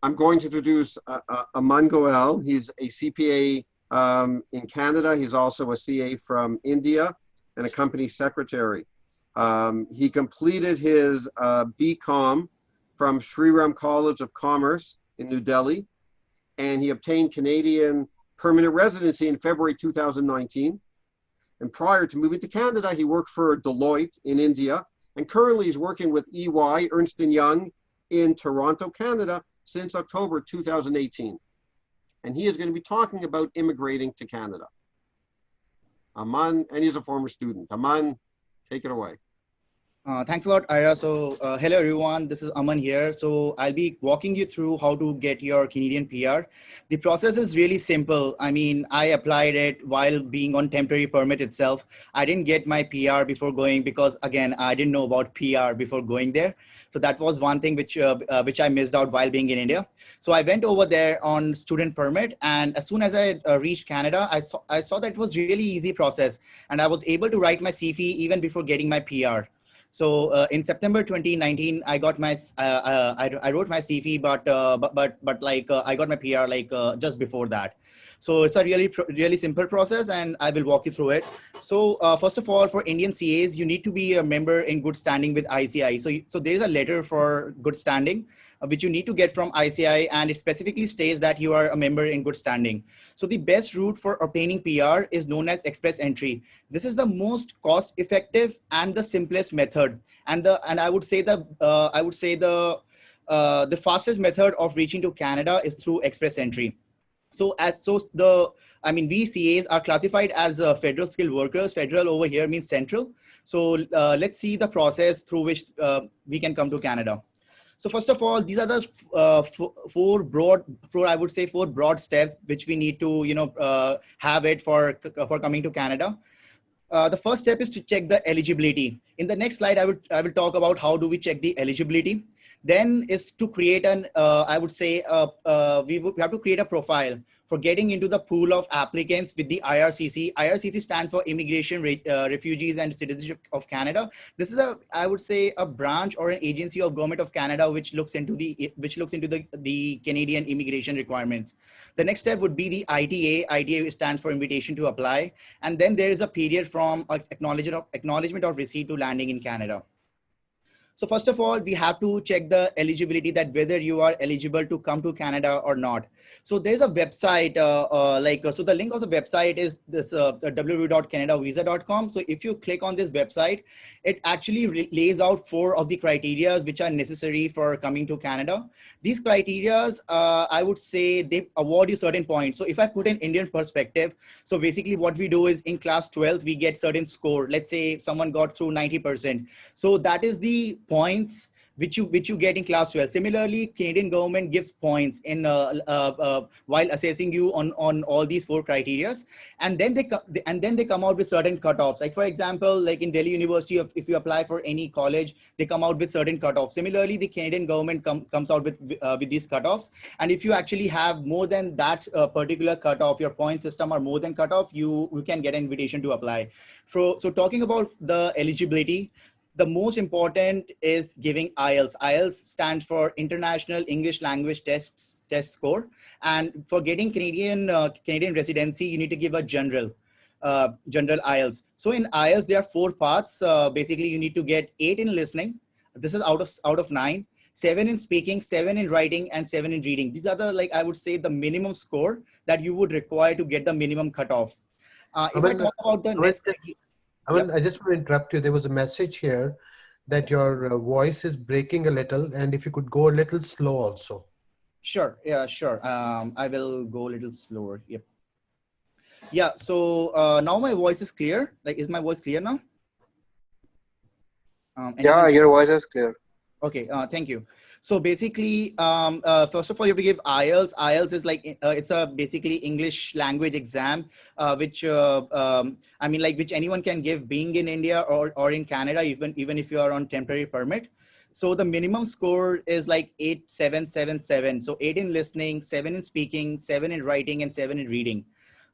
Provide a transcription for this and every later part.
I'm going to introduce Aman Goel. He's a CPA in Canada. He's also a CA from India and a company secretary. He completed his BCom from Sri Ram College of Commerce in New Delhi, and he obtained Canadian permanent residency in February 2019. And prior to moving to Canada, he worked for Deloitte in India, and currently he's working with EY, Ernst & Young, in Toronto, Canada, since October 2018. And he is going to be talking about immigrating to Canada. Aman, and he's a former student. Aman, take it away. Thanks a lot, Ira. So hello, everyone. This is Aman here. So I'll be walking you through how to get your Canadian PR. The process is really simple. I mean, I applied it while being on temporary permit itself. I didn't get my PR before going because, again, I didn't know about PR before going there. So that was one thing which I missed out while being in India. So I went over there on student permit. And as soon as I reached Canada, I saw that it was really easy process. And I was able to write my CV even before getting my PR. So in September 2019, I got my I wrote my CV, but I got my PR just before that. So it's a really simple process, and I will walk you through it. So first of all, for Indian CAs, you need to be a member in good standing with ICI. So there is a letter for good standing, which you need to get from ICI, and it specifically states that you are a member in good standing. So the best route for obtaining PR is known as express entry. This is the most cost-effective and the simplest method, and I would say the fastest method of reaching to Canada is through express entry. We CAs are classified as federal skilled workers. Federal over here means central. So let's see the process through which we can come to Canada. So first of all, these are the four broad steps which we need to have it for coming to Canada. The first step is to check the eligibility. In the next slide, I will talk about how do we check the eligibility. Then is to create an we have to create a profile for getting into the pool of applicants with the IRCC. IRCC stands for Immigration, Refugees and Citizenship of Canada. This is a branch or an agency of Government of Canada which looks into the Canadian immigration requirements. The next step would be the ITA. ITA stands for Invitation to Apply, and then there is a period from acknowledgement of receipt to landing in Canada. So first of all, we have to check the eligibility, that whether you are eligible to come to Canada or not. So there's a website, so the link of the website is this www.canadavisa.com. So if you click on this website, it actually lays out 4 of the criteria which are necessary for coming to Canada. These criteria, I would say they award you certain points. So if I put an Indian perspective, so basically what we do is in class 12, we get certain score. Let's say someone got through 90%. So that is the points which you get in class 12. Similarly, Canadian government gives points in while assessing you on all these 4 criteria, and then they come out with certain cutoffs. Like for example, like in Delhi University, if you apply for any college, they come out with certain cutoffs. Similarly, the Canadian government comes out with these cutoffs, and if you actually have more than that particular cutoff, your point system are more than cutoff, you can get an invitation to apply. So talking about the eligibility, the most important is giving IELTS. IELTS stands for International English Language Test Score. And for getting Canadian residency, you need to give a general IELTS. So in IELTS, there are 4 parts. Basically, you need to get 8 in listening. This is out of 9. 7 in speaking, 7 in writing, and 7 in reading. These are I would say, the minimum score that you would require to get the minimum cutoff. If I talk about the next... I just want to interrupt you. There was a message here that your voice is breaking a little, and if you could go a little slow also. Sure. Yeah, sure. I will go a little slower. Yep. Yeah. So now my voice is clear. Like, is my voice clear now? Yeah, your voice is clear. Okay. Thank you. So basically, first of all, you have to give IELTS. IELTS is it's a basically English language exam, which anyone can give, being in India or in Canada, even if you are on temporary permit. So the minimum score is like 8,777. So 8 in listening, 7 in speaking, 7 in writing, and 7 in reading.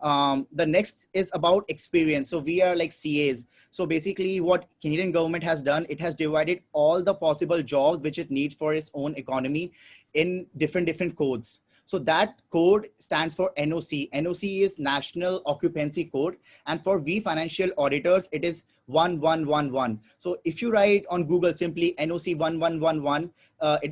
The next is about experience. So we are like CAs. So basically what Canadian government has done, it has divided all the possible jobs which it needs for its own economy in different codes. So that code stands for NOC. NOC is National Occupancy Code. And for we financial auditors, it is 1111. So if you write on Google simply NOC 1111,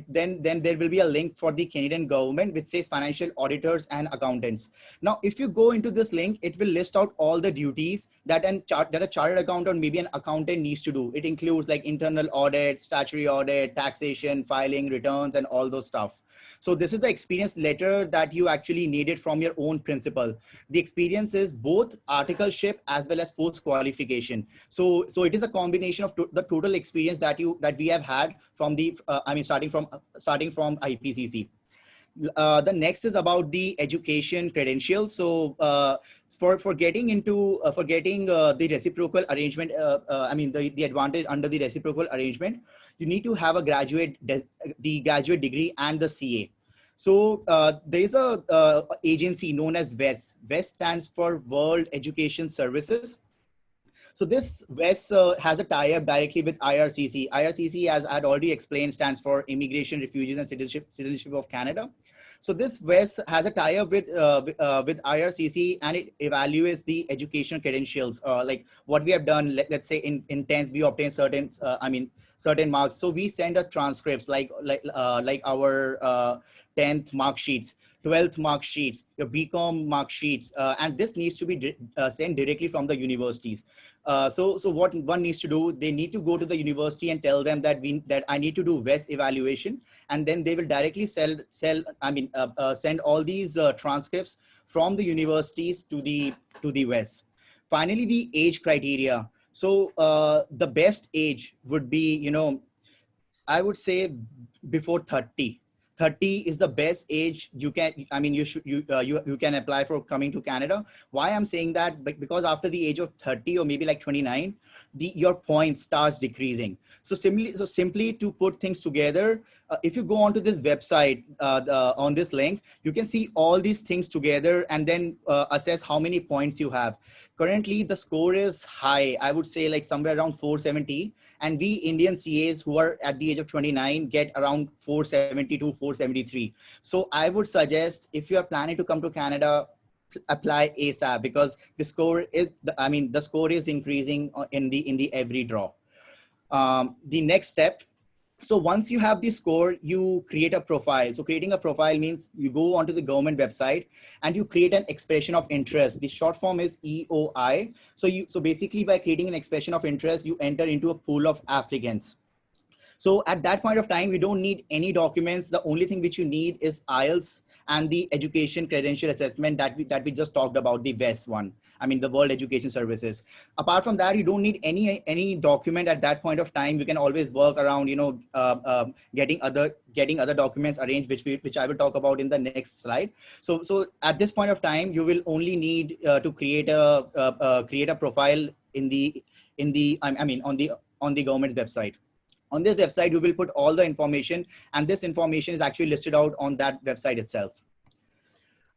then there will be a link for the Canadian government which says financial auditors and accountants. Now, if you go into this link, it will list out all the duties that a chartered accountant or maybe an accountant needs to do. It includes like internal audit, statutory audit, taxation, filing, returns, and all those stuff. So this is the experience letter that you actually needed from your own principal. The experience is both articleship as well as post qualification. So it is a combination of the total experience that we have had from the starting from IPCC. The next is about the education credentials. So for getting the reciprocal arrangement, the advantage under the reciprocal arrangement, you need to have a graduate degree and the CA. So there is a agency known as WES. WES stands for World Education Services. So this WES has a tie-up directly with IRCC. IRCC, as I had already explained, stands for Immigration, Refugees, and Citizenship of Canada. So this WES has a tie-up with IRCC, and it evaluates the education credentials. Like what we have done, let's say in 10th, we obtain certain marks. So we send a transcripts like our 10th mark sheets, 12th mark sheets, your BCom mark sheets, and this needs to be sent directly from the universities. So what one needs to do, they need to go to the university and tell them that I need to do WES evaluation, and then they will directly send all these transcripts from the universities to the WES. Finally, the age criteria. So the best age would be, I would say before 30. 30 is the best age you can, you can apply for coming to Canada. Why I'm saying that? Because after the age of 30 or maybe like 29, your points starts decreasing. So simply to put things together, if you go onto this website on this link, you can see all these things together and then assess how many points you have. Currently, the score is high. I would say like somewhere around 470. And we Indian CAs who are at the age of 29 get around 472, 473. So I would suggest if you are planning to come to Canada, apply ASAP, because the score is increasing in the every draw. The next step. So once you have the score, you create a profile. So creating a profile means you go onto the government website and you create an expression of interest. The short form is EOI. So basically by creating an expression of interest, you enter into a pool of applicants. So at that point of time, you don't need any documents. The only thing which you need is IELTS and the education credential assessment that we just talked about, the WES one. The World Education Services. Apart from that, you don't need any document at that point of time. You can always work around, getting other documents arranged, which I will talk about in the next slide. So at this point of time, you will only need to create a profile on the government's website. On this website, you will put all the information, and this information is actually listed out on that website itself.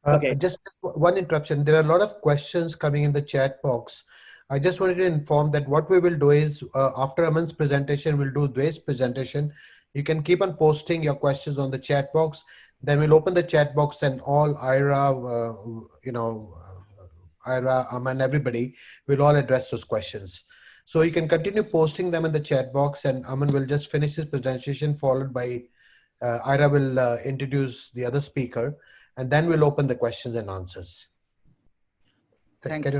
Okay. Just one interruption. There are a lot of questions coming in the chat box. I just wanted to inform that what we will do is after Aman's presentation, we'll do this presentation. You can keep on posting your questions on the chat box. Then we'll open the chat box and all Ira, Aman, everybody will all address those questions. So you can continue posting them in the chat box, and Aman will just finish his presentation, followed by Ira will introduce the other speaker. And then we'll open the questions and answers. Thanks.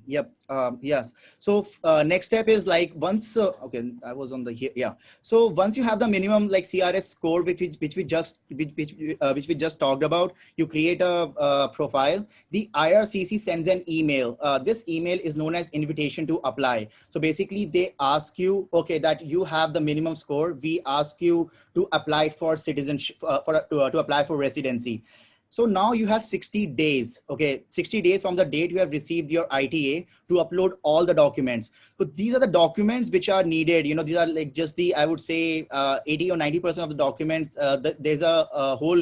Yep. Yes. So next step is like once, okay, I was on the here. Yeah. So once you have the minimum like CRS score, which we just talked about, you create a profile. The IRCC sends an email. This email is known as invitation to apply. So basically they ask you, okay, that you have the minimum score. We ask you to apply for citizenship, to apply for residency. So now you have 60 days, okay, 60 days from the date you have received your ITA to upload all the documents. So these are the documents which are needed. These are like just I would say 80 or 90% of the documents. There's a whole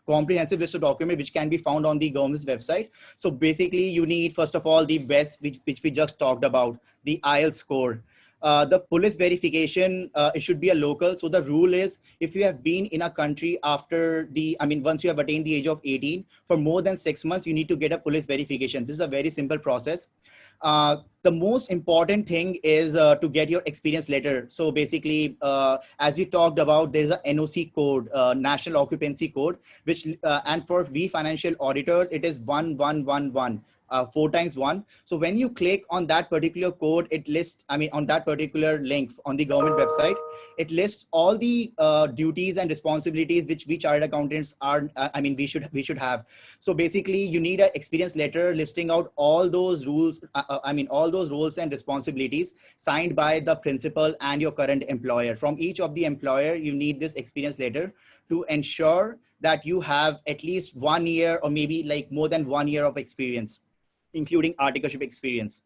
comprehensive list of documents which can be found on the government's website. So basically you need, first of all, the best, which we just talked about, the IELTS score. The police verification, it should be a local. So the rule is, if you have been in a country after once you have attained the age of 18 for more than 6 months, you need to get a police verification. This is a very simple process. The most important thing is to get your experience letter. So basically, as we talked about, there's a NOC code, National Occupancy Code, which and for we financial auditors, it is 1111. 4 times 1. So when you click on that particular code, it lists, on that particular link on the government website, it lists all the duties and responsibilities which we chartered accountants are, we should have. So basically you need an experience letter listing out all those rules, all those roles and responsibilities signed by the principal and your current employer. From each of the employer, you need this experience letter to ensure that you have at least 1 year or maybe like more than 1 year of experience, including articleship experience.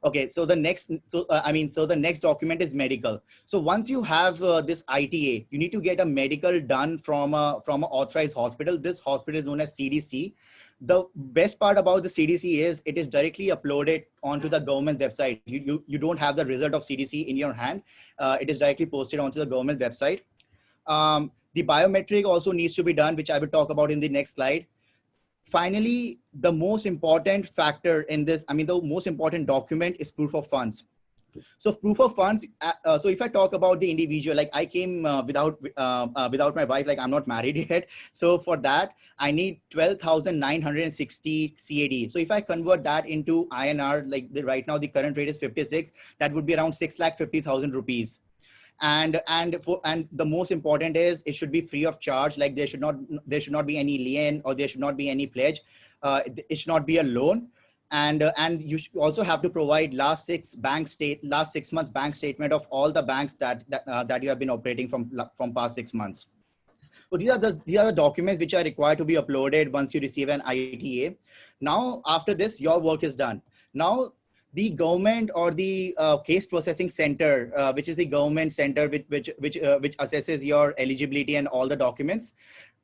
Okay, so the next, the next document is medical. So once you have this ITA, you need to get a medical done from an authorized hospital. This hospital is known as CDC. The best part about the CDC is it is directly uploaded onto the government website. You don't have the result of CDC in your hand. It is directly posted onto the government website. The biometric also needs to be done, which I will talk about in the next slide. Finally, the most important factor in this, the most important document is proof of funds. So proof of funds. So if I talk about the individual, like I came without my wife, like I'm not married yet. So for that, I need 12,960 CAD. So if I convert that into INR, like right now the current rate is 56, that would be around 6,50,000 rupees. And the most important is it should be free of charge. Like there should not be any lien, or there should not be any pledge. It should not be a loan. And you also have to provide last 6 months bank statement of all the banks that you have been operating from past 6 months. So these are the documents which are required to be uploaded once you receive an ITA. Now, after this, your work is done. Now, the government or the case processing center, which is the government center which assesses your eligibility and all the documents,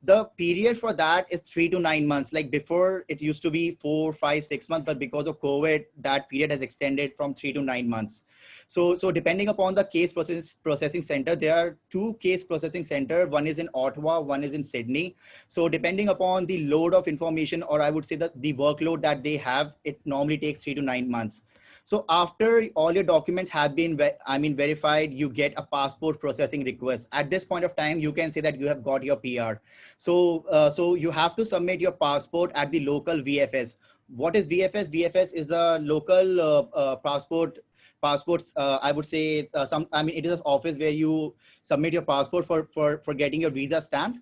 the period for that is 3 to 9 months. Like before, it used to be 4, 5, 6 months, but because of COVID, that period has extended from 3 to 9 months. So depending upon the case processing center, there are 2 case processing center. One is in Ottawa, one is in Sydney. So depending upon the load of information, or I would say that the workload that they have, it normally takes 3 to 9 months. So after all your documents have been verified, you get a passport processing request. At this point of time, you can say that you have got your PR. So you have to submit your passport at the local VFS. What is VFS? VFS is the local passports. I would say it is an office where you submit your passport for getting your visa stamped,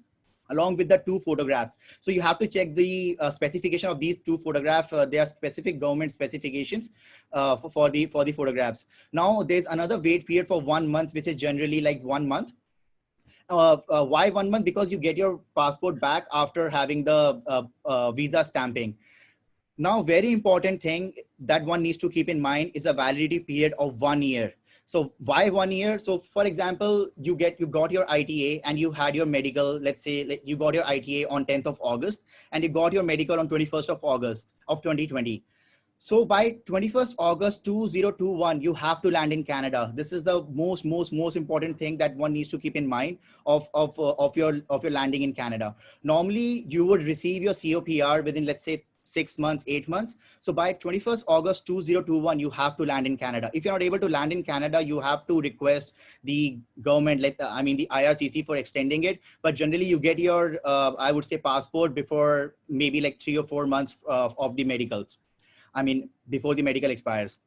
along with the 2 photographs. So you have to check the specification of these 2 photographs. There are specific government specifications for the photographs. Now there's another wait period for 1 month, which is generally like 1 month. Why 1 month? Because you get your passport back after having the visa stamping. Now, very important thing that one needs to keep in mind is a validity period of 1 year. So why 1 year? So for example, you got your ITA and you had your medical, let's say you got your ITA on 10th of August and you got your medical on 21st of August of 2020. So by 21st August 2021, you have to land in Canada. This is the most important thing that one needs to keep in mind of your landing in Canada. Normally, you would receive your COPR within, let's say, 6 months, 8 months. So by 21st August 2021, you have to land in Canada. If you're not able to land in Canada, you have to request the government, the IRCC, for extending it. But generally, you get your, I would say, passport before maybe like 3 or 4 months of the medicals. Before the medical expires.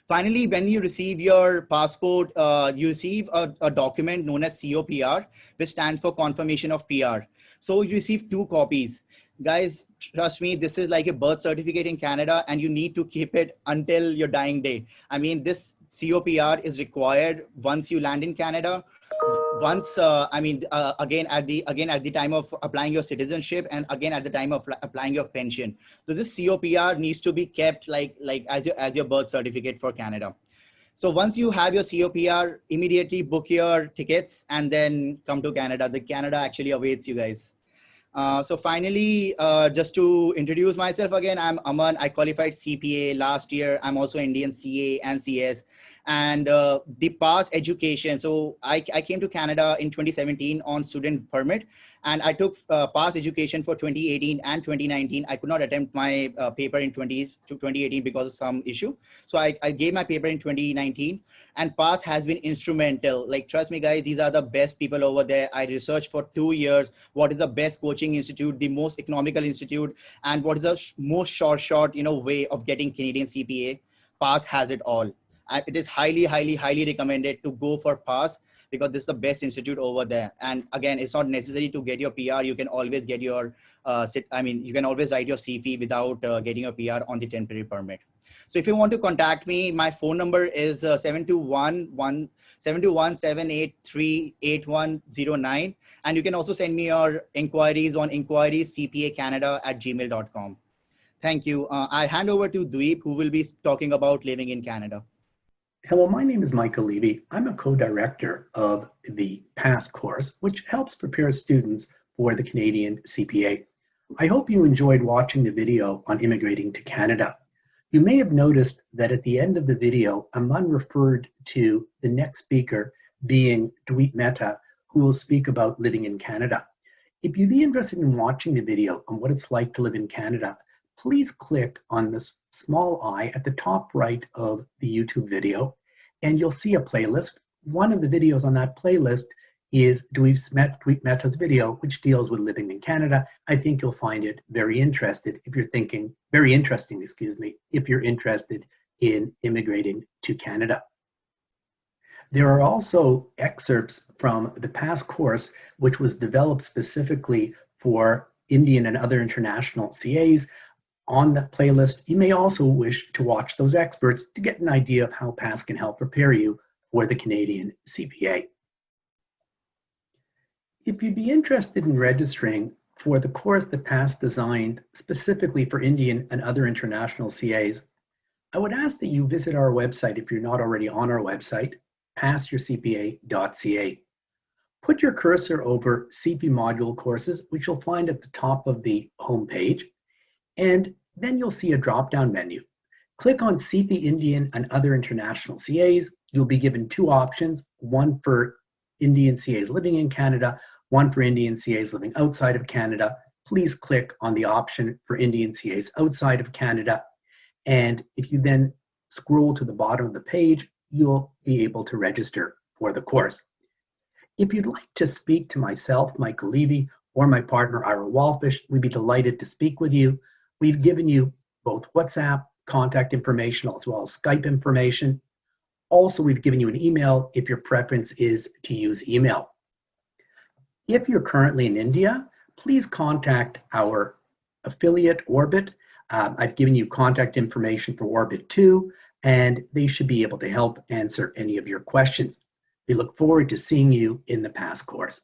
Finally, when you receive your passport, you receive a document known as COPR, which stands for Confirmation of PR. So you receive 2 copies. Guys, trust me, this is like a birth certificate in Canada, and you need to keep it until your dying day. This COPR is required once you land in Canada. Once, again at the time of applying your citizenship, and again at the time of applying your pension. So this COPR needs to be kept like as your birth certificate for Canada. So once you have your COPR, immediately book your tickets and then come to Canada. The Canada actually awaits you guys. So finally, just to introduce myself again, I'm Aman. I qualified CPA last year. I'm also Indian CA and CS. And the past education. So I came to Canada in 2017 on student permit. And I took past education for 2018 and 2019. I could not attempt my paper in 2018 because of some issue. So I gave my paper in 2019. And PASS has been instrumental. Like, trust me, guys, these are the best people over there. I researched for 2 years what is the best coaching institute, the most economical institute, and what is the most short, way of getting Canadian CPA. PASS has it all. It is highly recommended to go for PASS because this is the best institute over there. And again, it's not necessary to get your PR. You can always get your, you can always write your CP without getting a PR on the temporary permit. So if you want to contact me, my phone number is 721-783-8109. And you can also send me your inquiries on inquiriescpacanada@gmail.com. Thank you. I hand over to Dweep, who will be talking about living in Canada. Hello, my name is Michael Levy. I'm a co-director of the PASS course, which helps prepare students for the Canadian CPA. I hope you enjoyed watching the video on immigrating to Canada. You may have noticed that at the end of the video, Aman referred to the next speaker being Dweep Mehta, who will speak about living in Canada. If you'd be interested in watching the video on what it's like to live in Canada, please click on this small eye at the top right of the YouTube video, and you'll see a playlist. One of the videos on that playlist is Dweep Mehta's video, which deals with living in Canada. I think you'll find it very interesting if you're interested in immigrating to Canada. There are also excerpts from the PASS course, which was developed specifically for Indian and other international CAs. On the playlist, you may also wish to watch those experts to get an idea of how PASS can help prepare you for the Canadian CPA. If you'd be interested in registering for the course that PASS designed specifically for Indian and other international CAs, I would ask that you visit our website if you're not already on our website, passyourcpa.ca. Put your cursor over CP module courses, which you'll find at the top of the homepage, and then you'll see a drop-down menu. Click on CP Indian and other international CAs. You'll be given two options, one for Indian CAs living in Canada, one for Indian CAs living outside of Canada. Please click on the option for Indian CAs outside of Canada. And if you then scroll to the bottom of the page, you'll be able to register for the course. If you'd like to speak to myself, Michael Levy, or my partner, Ira Walfish, we'd be delighted to speak with you. We've given you both WhatsApp contact information as well as Skype information. Also, we've given you an email if your preference is to use email. If you're currently in India, please contact our affiliate Orbit. I've given you contact information for Orbit 2, and they should be able to help answer any of your questions. We look forward to seeing you in the PASS course.